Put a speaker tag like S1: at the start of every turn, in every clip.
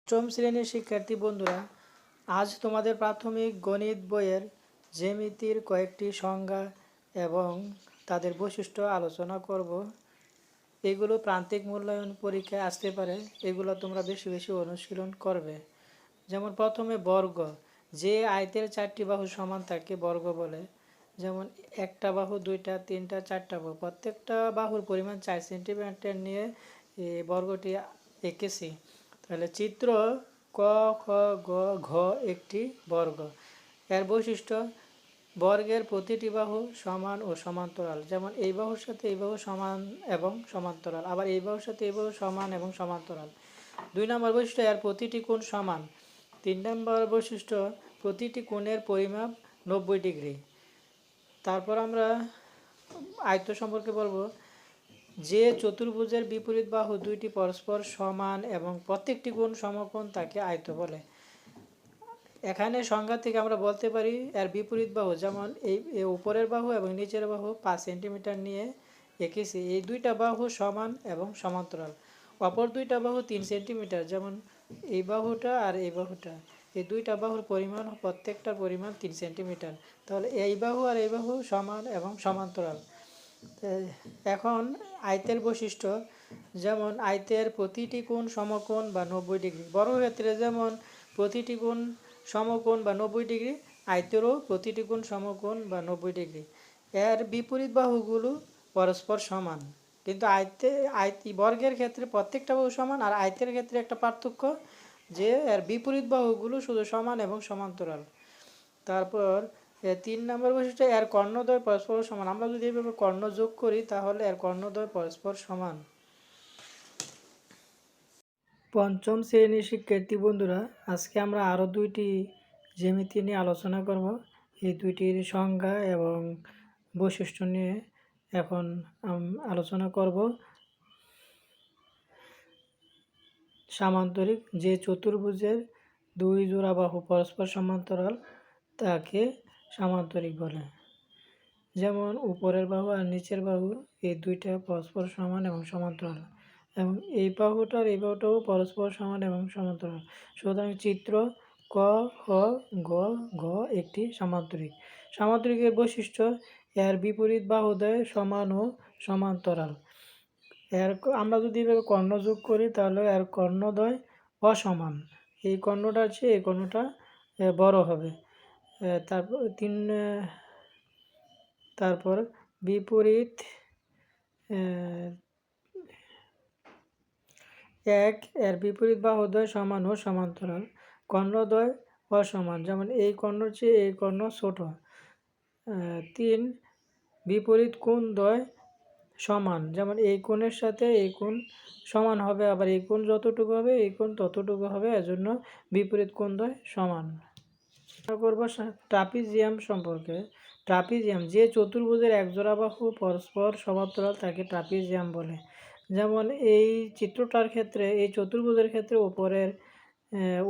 S1: পঞ্চম শ্রেণীর শিক্ষার্থী বন্ধুরা, আজ তোমাদের প্রাথমিক গণিত বইয়ের জ্যামিতির কয়েকটি সংজ্ঞা এবং তাদের বৈশিষ্ট্য আলোচনা করব। এগুলো প্রান্তিক মূল্যায়ন পরীক্ষায় আসতে পারে, এগুলো তোমরা বেশি বেশি অনুশীলন করবে। যেমন প্রথমে বর্গ, যে আয়তের চারটি বাহু সমান তাকে বর্গ বলে। যেমন একটা বাহু, দুইটা, তিনটা, চারটা বাহু, প্রত্যেকটা বাহুর পরিমাণ 4 সেন্টিমিটার নিয়ে এই বর্গটি এঁকেছি। তাহলে চিত্র ক, খ, গ, ঘ একটি বর্গ। এর বৈশিষ্ট্য: বর্গের প্রতিটি বাহু সমান ও সমান্তরাল। যেমন এই বাহুর সাথে এই বাহু সমান এবং সমান্তরাল, আবার এই বাহুর সাথে এই বাহু সমান এবং সমান্তরাল। 2 নম্বর বৈশিষ্ট্য: এর প্রতিটি কোণ সমান। 3 নম্বর বৈশিষ্ট্য: প্রতিটি কোণের পরিমাপ 90 ডিগ্রি। তারপর আমরা আয়ত সম্পর্কে বলবো। যে চতুর্ভুজের বিপরীত বাহু দুইটি পরস্পর সমান এবং প্রত্যেকটি কোণ সমকোণ তাকে আয়ত বলে। এখানে সংজ্ঞা থেকে আমরা বলতে পারি এর বিপরীত বাহু, যেমন এই উপরের বাহু এবং নিচের বাহু 5 সেন্টিমিটার নিয়ে এঁকেছি। এই দুইটা বাহু সমান এবং সমান্তরাল। অপর দুইটা বাহু 3 সেন্টিমিটার, যেমন এই বাহুটা আর এই বাহুটা। এই দুইটা বাহুর পরিমাণ, প্রত্যেকটার পরিমাণ 3 সেন্টিমিটার। তাহলে এই বাহু আর এই বাহু সমান এবং সমান্তরাল। এখন আয়তের বৈশিষ্ট্য: যেমন আয়তের প্রতিটি কোণ সমকোণ বা 90 ডিগ্রি। বর্গক্ষেত্রে যেমন প্রতিটি কোণ সমকোণ বা 90 ডিগ্রি, আয়তেরও প্রতিটি কোণ সমকোণ বা 90 ডিগ্রি। এর বিপরীত বাহুগুলো পরস্পর সমান, কিন্তু বর্গের ক্ষেত্রে প্রত্যেকটা বাহু সমান, আর আয়তের ক্ষেত্রে একটা পার্থক্য যে এর বিপরীত বাহুগুলো শুধু সমান এবং সমান্তরাল। তারপর 3 নম্বর বৈশিষ্ট্য: এর কর্ণদ্বয় পরস্পর সমান। আমরা যদি এইভাবে কর্ণ যোগ করি তাহলে এর কর্ণদ্বয় পরস্পর সমান। পঞ্চম শ্রেণীর শিক্ষার্থী বন্ধুরা, আজকে আমরা আরও দুইটি জ্যামিতি নিয়ে আলোচনা করব। এই দুইটির সংজ্ঞা এবং বৈশিষ্ট্য নিয়ে এখন আলোচনা করব। সামান্তরিক: যে চতুর্ভুজের দুই জোড়া বাহু পরস্পর সমান্তরাল তাকে সামান্তরিক বলে। যেমন উপরের বাহু আর নিচের বাহু এই দুইটা পরস্পর সমান এবং সমান্তরাল, এবং এই বাহুটার এই বাহুটাও পরস্পর সমান এবং সমান্তরাল। সুতরাং চিত্র ক, খ, গ, ঘ একটি সামান্তরিক। সামান্তরিকের বৈশিষ্ট্য: এর বিপরীত বাহুদ্বয় সমান ও সমান্তরাল। এর আমরা যদি এভাবে কর্ণ যোগ করি তাহলে এর কর্ণদ্বয় অসমান। এই কর্ণটার চেয়ে এই কর্ণটা বড় হবে। তারপর বিপরীত এর বিপরীত বাহুদ্বয় সমান ও সমান্তরাল। কর্ণদ্বয় অসমান, যেমন এই কর্ণর চেয়ে এই কর্ণ ছোট। 3 বিপরীত কোণদ্বয় সমান, যেমন এই কোণের সাথে এই কোণ সমান হবে, আবার এই কোণ যতটুকু হবে এই কোণ ততটুকু হবে, এজন্য বিপরীত কোণদ্বয় সমান। করব ট্রাপিজিয়াম সম্পর্কে। ট্রাপিজিয়াম: যে চতুর্ভুজের একজোড়া বাহু পরস্পর সমান্তরাল তাকে ট্রাপিজিয়াম বলে। যেমন এই চিত্রটার ক্ষেত্রে, এই চতুর্ভুজের ক্ষেত্রে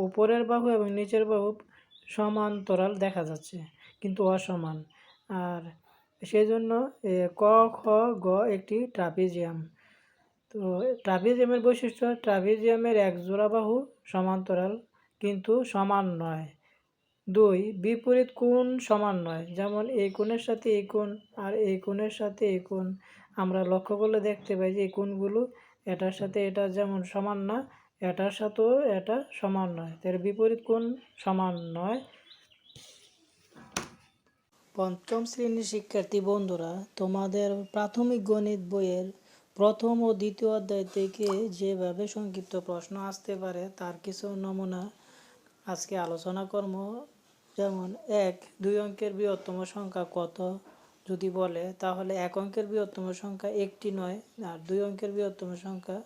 S1: উপরের বাহু এবং নিচের বাহু সমান্তরাল দেখা যাচ্ছে কিন্তু অসমান, আর সেই জন্য ক, খ, গ একটি ট্রাপিজিয়াম। তো ট্রাপিজিয়ামের বৈশিষ্ট্য: ট্রাপিজিয়ামের একজোড়া বাহু সমান্তরাল কিন্তু সমান নয়। 2 বিপরীত কোণ সমান নয়, যেমন এই কোণের সাথে এই কোণ আর এই কোণের সাথে এই কোণ। আমরা লক্ষ্য করলে দেখতে পাই যে এই কোণগুলো এটার সাথে এটা যেমন সমান না, এটার সাথেও এটা সমান নয়, এর বিপরীত কোণ সমান নয়। পঞ্চম শ্রেণীর শিক্ষার্থী বন্ধুরা, তোমাদের প্রাথমিক গণিত বইয়ের প্রথম ও দ্বিতীয় অধ্যায় থেকে যেভাবে সংক্ষিপ্ত প্রশ্ন আসতে পারে তার কিছু নমুনা আজকে আলোচনা করব। যেমন 1 2 অঙ্কের বৃহত্তম সংখ্যা কত যদি বলে, তাহলে 1 অঙ্কের বৃহত্তম সংখ্যা একটি নয়, আর 2 অঙ্কের বৃহত্তম সংখ্যা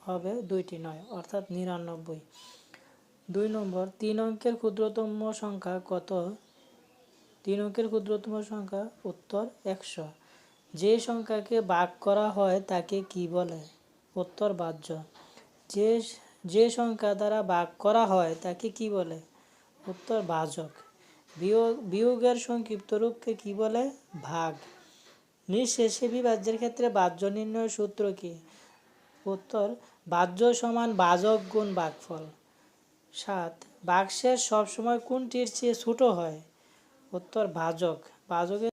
S1: হবে দুইটি নয়, অর্থাৎ 99। 2 নম্বর, 3 অঙ্কের ক্ষুদ্রতম সংখ্যা কত? 3 অঙ্কের ক্ষুদ্রতম সংখ্যা, উত্তর 100। যে সংখ্যাকে ভাগ করা হয় তাকে কি বলে? উত্তর ভাজ্য। যে সংখ্যা দ্বারা ভাগ করা হয় তাকে কি বলে? উত্তর ভাজক। বিয়োগের সংক্ষিপ্ত রূপকে কি বলে? ভাগ। নিঃশেষে বিভাজ্যের ক্ষেত্রে ভাজ্য নির্ণয়ের সূত্র কি? উত্তর ভাজ্য সমান ভাজক গুণ ভাগফল। 7 বাক্সের সবসময় কোনটির চেয়ে ছোট হয়? উত্তর ভাজক। ভাজকের